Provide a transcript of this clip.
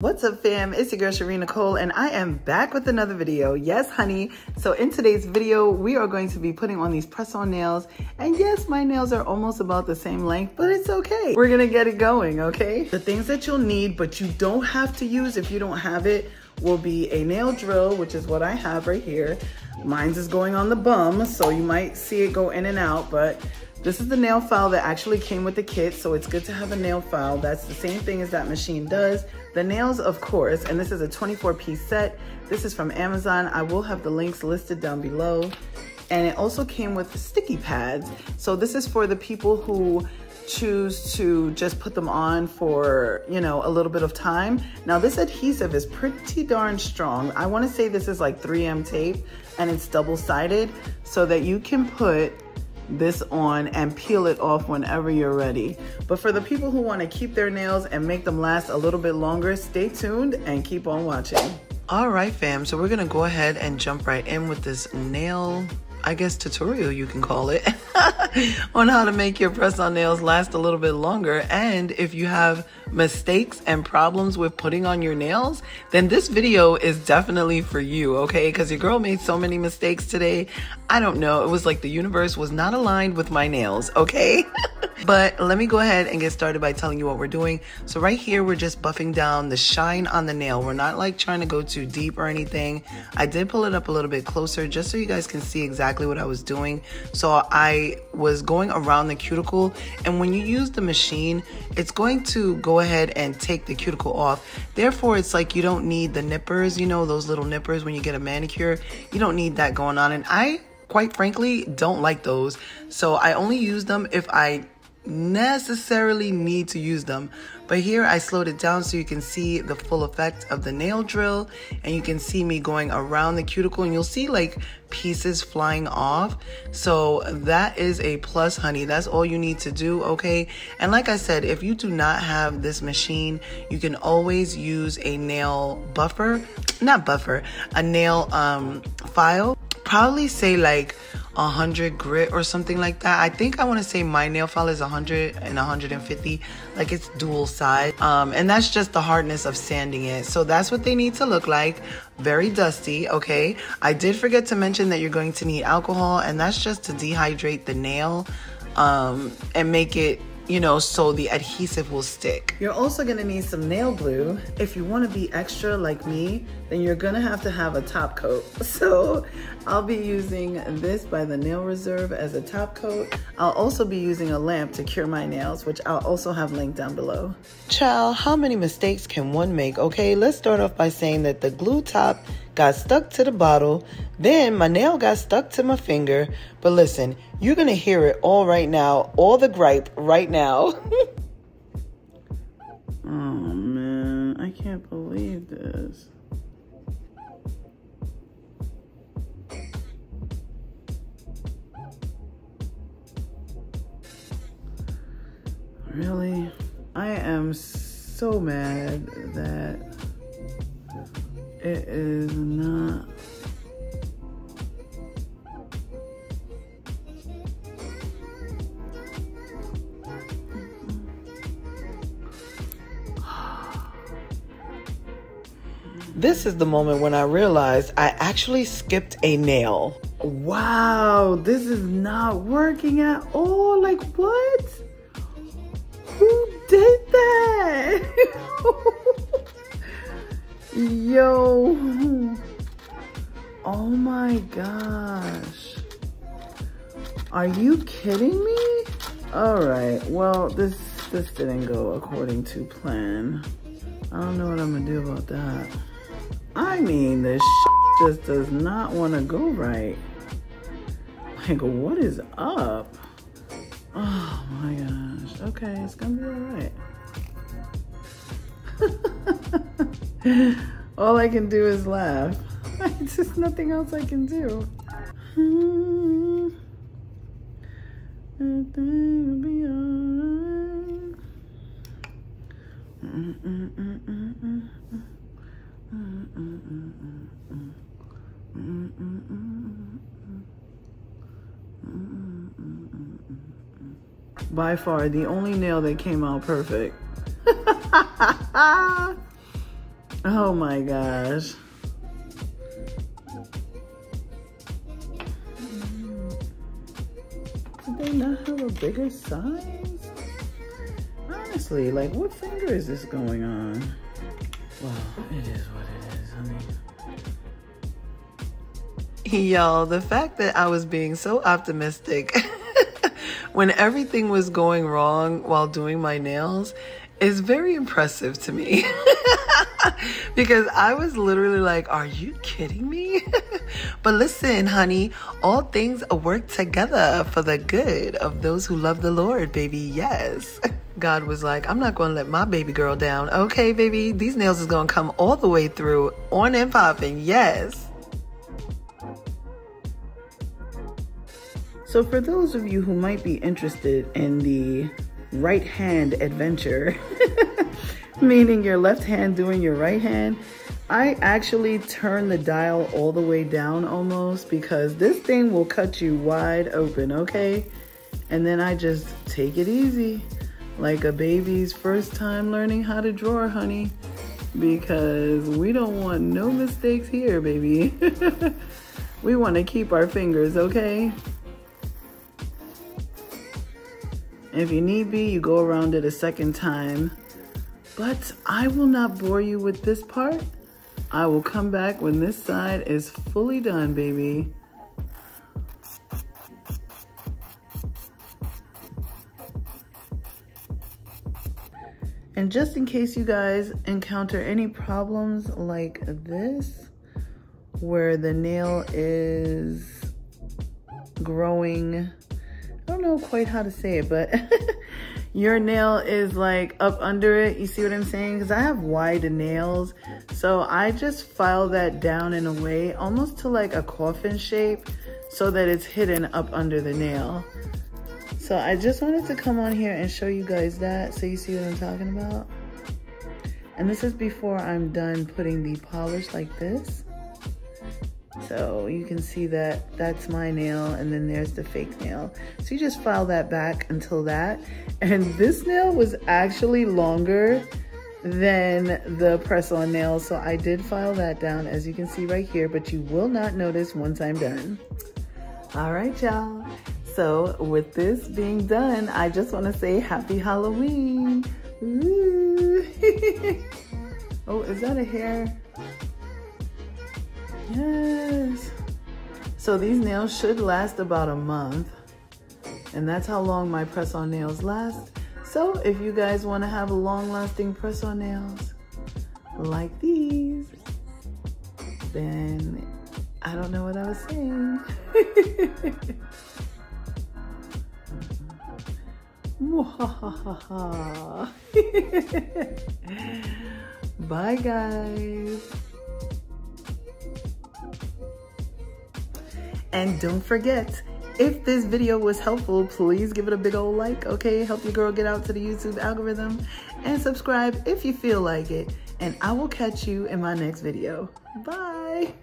What's up, fam? It's your girl Shareen Nicole, and I am back with another video. Yes, honey. So in today's video, we are going to be putting on these press-on nails. And yes, my nails are almost about the same length, but it's okay. We're gonna get it going, okay? The things that you'll need, but you don't have to use if you don't have it, will be a nail drill, which is what I have right here. Mine's is going on the bum, so you might see it go in and out, but this is the nail file that actually came with the kit, so it's good to have a nail file. That's the same thing as that machine does. The nails, of course, and this is a 24-piece set. This is from Amazon. I will have the links listed down below. And it also came with sticky pads. So this is for the people who choose to just put them on for, you know, a little bit of time. Now this adhesive is pretty darn strong. I want to say this is like 3M tape, and it's double-sided so that you can put this on and peel it off whenever you're ready. But for the people who want to keep their nails and make them last a little bit longer, stay tuned and keep on watching. All right, fam, so we're gonna go ahead and jump right in with this nail, I guess, tutorial you can call it, on how to make your press-on nails last a little bit longer. And if you have mistakes and problems with putting on your nails, then this video is definitely for you, okay? Because your girl made so many mistakes today. I don't know, it was like the universe was not aligned with my nails, okay? But let me go ahead and get started by telling you what we're doing. So right here, we're just buffing down the shine on the nail. We're not like trying to go too deep or anything. I did pull it up a little bit closer just so you guys can see exactly what I was doing. So I was going around the cuticle, and when you use the machine, it's going to go ahead and take the cuticle off. Therefore, it's like you don't need the nippers, you know, those little nippers when you get a manicure. You don't need that going on. And I, quite frankly, don't like those. So I only use them if I necessarily need to use them. But here I slowed it down so you can see the full effect of the nail drill, and you can see me going around the cuticle, and you'll see like pieces flying off. So that is a plus, honey. That's all you need to do, okay? And like I said, if you do not have this machine, you can always use a nail buffer, not buffer, a nail file. Probably say like 100 grit or something like that. I think I want to say my nail file is 100 and 150, like it's dual side. And that's just the hardness of sanding it. So that's what they need to look like. Very dusty, okay? I did forget to mention that you're going to need alcohol, and that's just to dehydrate the nail and make it, you know, so the adhesive will stick. You're also gonna need some nail glue. If you wanna be extra like me, then you're gonna have to have a top coat. So I'll be using this by the Nail Reserve as a top coat. I'll also be using a lamp to cure my nails, which I'll also have linked down below. Child, how many mistakes can one make? Okay, let's start off by saying that the glue top got stuck to the bottle, then my nail got stuck to my finger. But listen, you're gonna hear it all right now, all the gripe right now. Oh man, I can't believe this. Really? I am so mad that it is not. This is the moment when I realized I actually skipped a nail. Wow, this is not working at all. Like, what? Who did that? Yo. Oh my gosh. Are you kidding me? All right, well, this didn't go according to plan. I don't know what I'm gonna do about that. I mean, this just does not want to go right. Like, what is up? Oh my gosh. Okay, it's gonna be all right. All I can do is laugh. It's just nothing else I can do. Everything will be alright. By far the only nail that came out perfect. Oh my gosh. Did they not have a bigger size? Honestly, like, what finger is this going on? Well, it is what it is, honey. Y'all, the fact that I was being so optimistic when everything was going wrong while doing my nails is very impressive to me. Because I was literally like, are you kidding me? But listen, honey, all things work together for the good of those who love the Lord, baby. Yes. God was like, I'm not going to let my baby girl down. Okay, baby, these nails is going to come all the way through, on and popping. Yes. So for those of you who might be interested in the right hand adventure, meaning your left hand doing your right hand, I actually turn the dial all the way down almost, because this thing will cut you wide open, okay? And then I just take it easy, like a baby's first time learning how to draw, honey, because we don't want no mistakes here, baby. We want to keep our fingers, okay? If you need be, you go around it a second time. But I will not bore you with this part. I will come back when this side is fully done, baby. And just in case you guys encounter any problems like this, where the nail is growing, I don't know quite how to say it, but your nail is like up under it. You see what I'm saying? Because I have wide nails. So I just file that down in a way, almost to like a coffin shape, so that it's hidden up under the nail. So I just wanted to come on here and show you guys that, so you see what I'm talking about. And this is before I'm done putting the polish like this. So you can see that that's my nail, and then there's the fake nail. So you just file that back until that. And this nail was actually longer than the press-on nail, so I did file that down, as you can see right here, but you will not notice once I'm done. All right, y'all. So with this being done, I just want to say happy Halloween. Ooh. Oh, is that a hair? Yes. So these nails should last about a month, and that's how long my press-on nails last. So if you guys want to have long-lasting press-on nails like these, then I don't know what I was saying. Bye, guys. And don't forget, if this video was helpful, please give it a big old like, okay? Help your girl get out to the YouTube algorithm. And subscribe if you feel like it. And I will catch you in my next video. Bye.